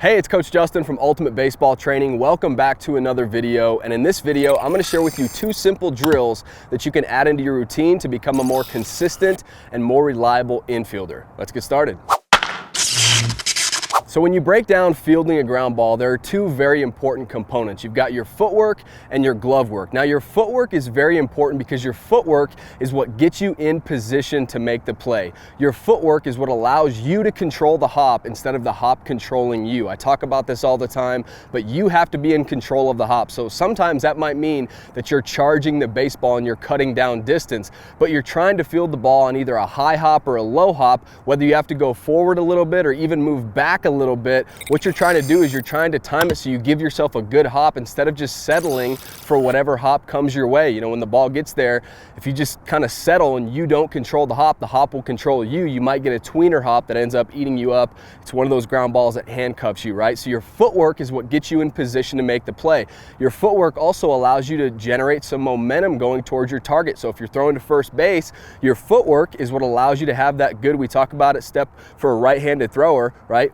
Hey, it's Coach Justin from Ultimate Baseball Training. Welcome back to another video. And in this video, I'm going to share with you two simple drills that you can add into your routine to become a more consistent and more reliable infielder. Let's get started. So when you break down fielding a ground ball, there are two very important components. You've got your footwork and your glove work. Now your footwork is very important because your footwork is what gets you in position to make the play. Your footwork is what allows you to control the hop instead of the hop controlling you. I talk about this all the time, but you have to be in control of the hop. So sometimes that might mean that you're charging the baseball and you're cutting down distance, but you're trying to field the ball on either a high hop or a low hop, whether you have to go forward a little bit or even move back a little bit. What you're trying to do is you're trying to time it so you give yourself a good hop instead of just settling for whatever hop comes your way. You know, when the ball gets there, if you just kind of settle and you don't control the hop will control you. You might get a tweener hop that ends up eating you up. It's one of those ground balls that handcuffs you, right? So your footwork is what gets you in position to make the play. Your footwork also allows you to generate some momentum going towards your target. So if you're throwing to first base, your footwork is what allows you to have that good, we talk about it, step for a right-handed thrower, right?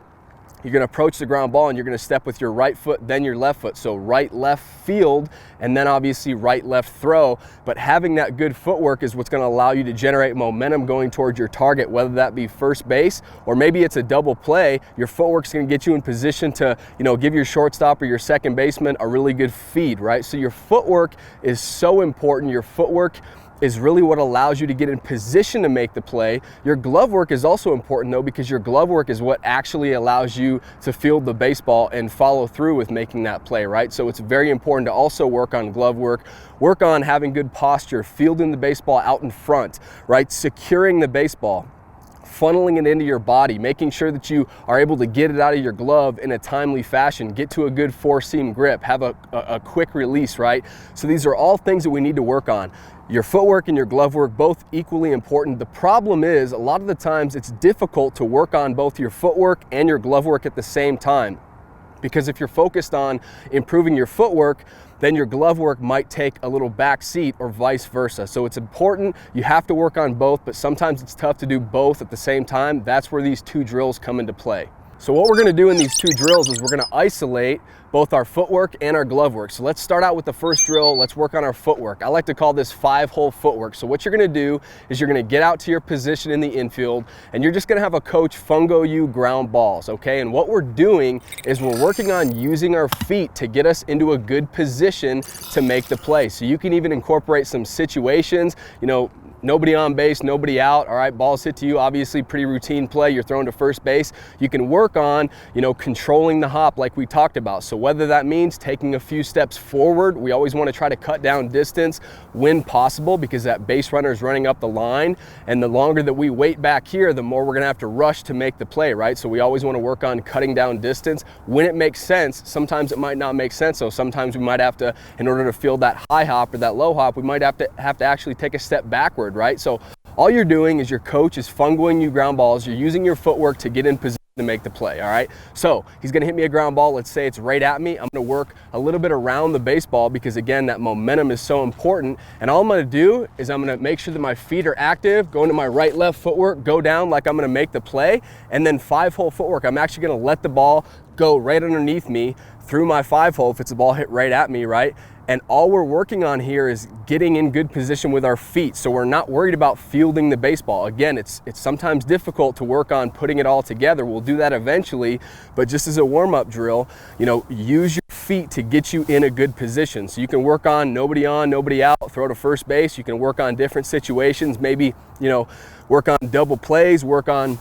You're going to approach the ground ball and you're going to step with your right foot, then your left foot. So right, left field, and then obviously right, left throw. But having that good footwork is what's going to allow you to generate momentum going towards your target, whether that be first base or maybe it's a double play. Your footwork's going to get you in position to, give your shortstop or your second baseman a really good feed, right? So your footwork is so important. Your footwork is really what allows you to get in position to make the play. Your glove work is also important though, because your glove work is what actually allows you to field the baseball and follow through with making that play, right? So it's very important to also work on glove work, work on having good posture, fielding the baseball out in front, right? Securing the baseball, funneling it into your body, making sure that you are able to get it out of your glove in a timely fashion, get to a good four-seam grip, have a quick release, right? So these are all things that we need to work on. Your footwork and your glove work, both equally important. The problem is, a lot of the times it's difficult to work on both your footwork and your glove work at the same time. Because if you're focused on improving your footwork, then your glove work might take a little back seat or vice versa. So it's important, you have to work on both, but sometimes it's tough to do both at the same time. That's where these two drills come into play. So what we're gonna do in these two drills is we're gonna isolate both our footwork and our glove work. So let's start out with the first drill. Let's work on our footwork. I like to call this 5-hole footwork. So what you're gonna do is you're gonna get out to your position in the infield and you're just gonna have a coach fungo you ground balls, okay? And what we're doing is we're working on using our feet to get us into a good position to make the play. So you can even incorporate some situations, nobody on base, nobody out, all right, balls hit to you, obviously pretty routine play, you're throwing to first base. You can work on, controlling the hop like we talked about. So whether that means taking a few steps forward, we always want to try to cut down distance when possible because that base runner is running up the line, and the longer that we wait back here, the more we're going to have to rush to make the play, right? So we always want to work on cutting down distance when it makes sense. Sometimes it might not make sense, so sometimes we might have to, in order to field that high hop or that low hop, we might have to actually take a step backward, right? So all you're doing is your coach is fungoing you ground balls. You're using your footwork to get in position to make the play, all right? So he's gonna hit me a ground ball. Let's say it's right at me. I'm gonna work a little bit around the baseball because again, that momentum is so important. And all I'm gonna do is I'm gonna make sure that my feet are active, go into my right, left footwork, go down like I'm gonna make the play. And then 5-hole footwork, I'm actually gonna let the ball go right underneath me through my 5-hole if it's a ball hit right at me, right? And all we're working on here is getting in good position with our feet. So we're not worried about fielding the baseball. Again, it's sometimes difficult to work on putting it all together. We'll do that eventually, but just as a warm-up drill, use your feet to get you in a good position. So you can work on, nobody out, throw to first base. You can work on different situations, maybe, work on double plays, work on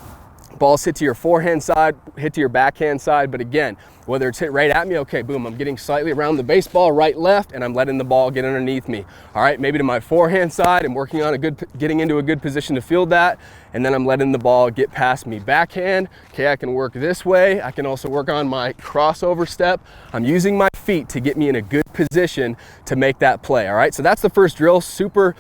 balls hit to your forehand side, hit to your backhand side. But again, whether it's hit right at me, okay, boom, I'm getting slightly around the baseball, right, left, and I'm letting the ball get underneath me. All right, maybe to my forehand side, I'm working on getting into a good position to field that, and then I'm letting the ball get past me. Backhand, okay, I can work this way. I can also work on my crossover step. I'm using my feet to get me in a good position to make that play, all right? So that's the first drill, super,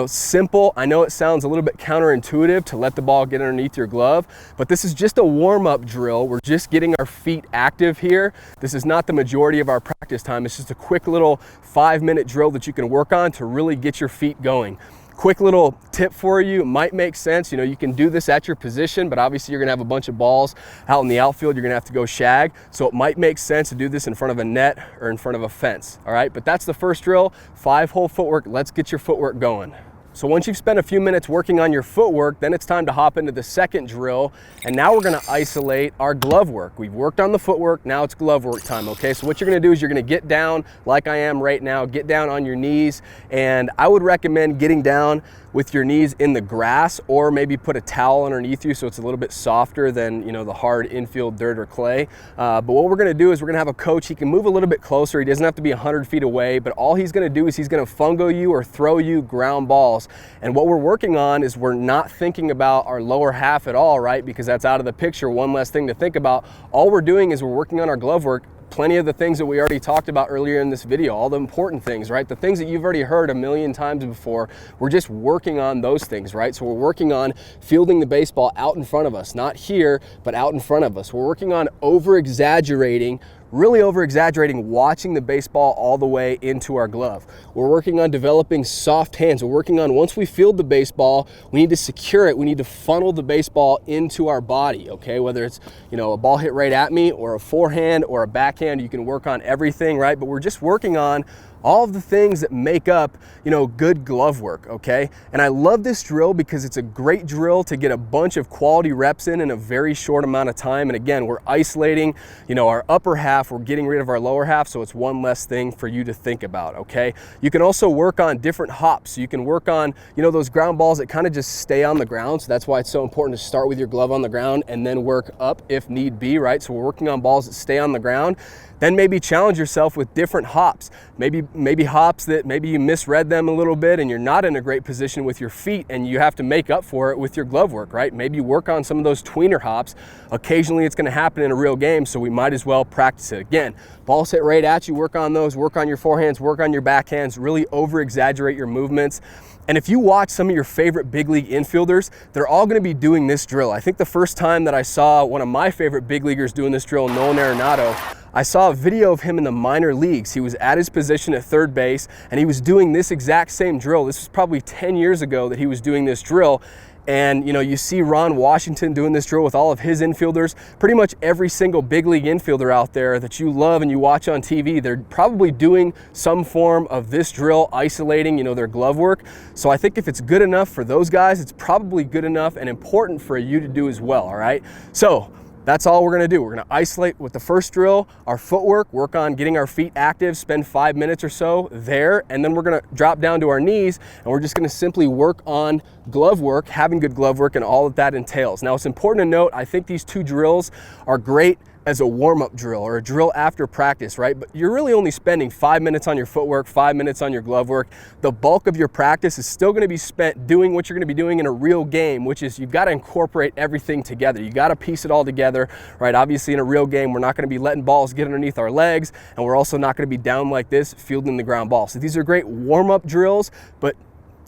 simple. I know it sounds a little bit counterintuitive to let the ball get underneath your glove, but this is just a warm-up drill. We're just getting our feet active here. This is not the majority of our practice time. It's just a quick little 5-minute drill that you can work on to really get your feet going. quick little tip for you, it might make sense. You know, you can do this at your position, but obviously you're gonna have a bunch of balls out in the outfield. You're gonna have to go shag. So it might make sense to do this in front of a net or in front of a fence. All right, but that's the first drill, 5-hole footwork. Let's get your footwork going. So once you've spent a few minutes working on your footwork, then it's time to hop into the second drill. And now we're gonna isolate our glove work. We've worked on the footwork, now it's glove work time, okay? So what you're gonna do is you're gonna get down like I am right now, get down on your knees. And I would recommend getting down with your knees in the grass, or maybe put a towel underneath you so it's a little bit softer than, you know, the hard infield dirt or clay. But what we're gonna do is we're gonna have a coach. He can move a little bit closer. He doesn't have to be 100 feet away, but all he's gonna do is he's gonna fungo you or throw you ground balls. And what we're working on is we're not thinking about our lower half at all, right? Because that's out of the picture, one less thing to think about. All we're doing is we're working on our glove work. Plenty of the things that we already talked about earlier in this video, all the important things, right? The things that you've already heard a million times before, we're just working on those things, right? So we're working on fielding the baseball out in front of us, not here, but out in front of us. We're working on over-exaggerating, really over-exaggerating, watching the baseball all the way into our glove. We're working on developing soft hands. We're working on, once we field the baseball, we need to secure it. We need to funnel the baseball into our body, okay? Whether it's, you know, a ball hit right at me or a forehand or a backhand, you can work on everything, right? But we're just working on all of the things that make up, you know, good glove work, okay? And I love this drill because it's a great drill to get a bunch of quality reps in a very short amount of time. And again, we're isolating, you know, our upper half, we're getting rid of our lower half, so it's one less thing for you to think about, okay? You can also work on different hops. So you can work on, you know, those ground balls that kind of just stay on the ground. So that's why it's so important to start with your glove on the ground and then work up if need be, right? So we're working on balls that stay on the ground. Then maybe challenge yourself with different hops. Maybe hops that maybe you misread them a little bit and you're not in a great position with your feet and you have to make up for it with your glove work, right? Maybe you work on some of those tweener hops. Occasionally it's gonna happen in a real game, so we might as well practice it. Again, balls hit right at you, work on those, work on your forehands, work on your backhands, really over-exaggerate your movements. And if you watch some of your favorite big league infielders, they're all gonna be doing this drill. I think the first time that I saw one of my favorite big leaguers doing this drill, Nolan Arenado, I saw a video of him in the minor leagues. He was at his position at third base and he was doing this exact same drill. This was probably 10 years ago that he was doing this drill. And you know, you see Ron Washington doing this drill with all of his infielders. Pretty much every single big league infielder out there that you love and you watch on TV, they're probably doing some form of this drill, isolating, you know, their glove work. So I think if it's good enough for those guys, it's probably good enough and important for you to do as well, all right? So that's all we're gonna do. We're gonna isolate with the first drill, our footwork, work on getting our feet active, spend 5 minutes or so there, and then we're gonna drop down to our knees and we're just gonna simply work on glove work, having good glove work and all that entails. Now it's important to note, I think these two drills are great as a warm-up drill or a drill after practice, right? But you're really only spending 5 minutes on your footwork, 5 minutes on your glove work. The bulk of your practice is still gonna be spent doing what you're gonna be doing in a real game, which is you've gotta incorporate everything together. You gotta piece it all together, right? Obviously in a real game, we're not gonna be letting balls get underneath our legs, and we're also not gonna be down like this, fielding the ground ball. So these are great warm-up drills, but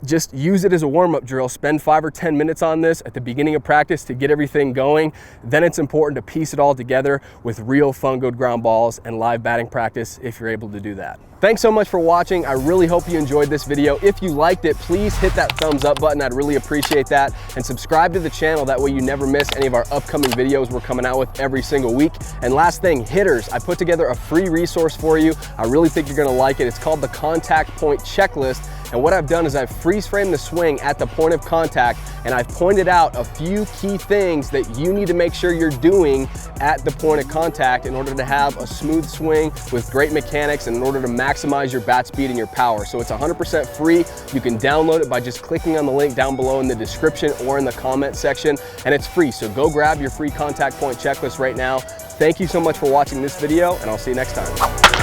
just use it as a warm-up drill. Spend 5 or 10 minutes on this at the beginning of practice to get everything going. Then it's important to piece it all together with real fungoed ground balls and live batting practice if you're able to do that. Thanks so much for watching. I really hope you enjoyed this video. If you liked it, please hit that thumbs up button. I'd really appreciate that. And subscribe to the channel. That way you never miss any of our upcoming videos we're coming out with every single week. And last thing, hitters, I put together a free resource for you. I really think you're gonna like it. It's called the Contact Point Checklist. And what I've done is I've freeze framed the swing at the point of contact, and I've pointed out a few key things that you need to make sure you're doing at the point of contact in order to have a smooth swing with great mechanics and in order to maximize your bat speed and your power. So it's 100% free. You can download it by just clicking on the link down below in the description or in the comment section, and it's free. So go grab your free Contact Point Checklist right now. Thank you so much for watching this video, and I'll see you next time.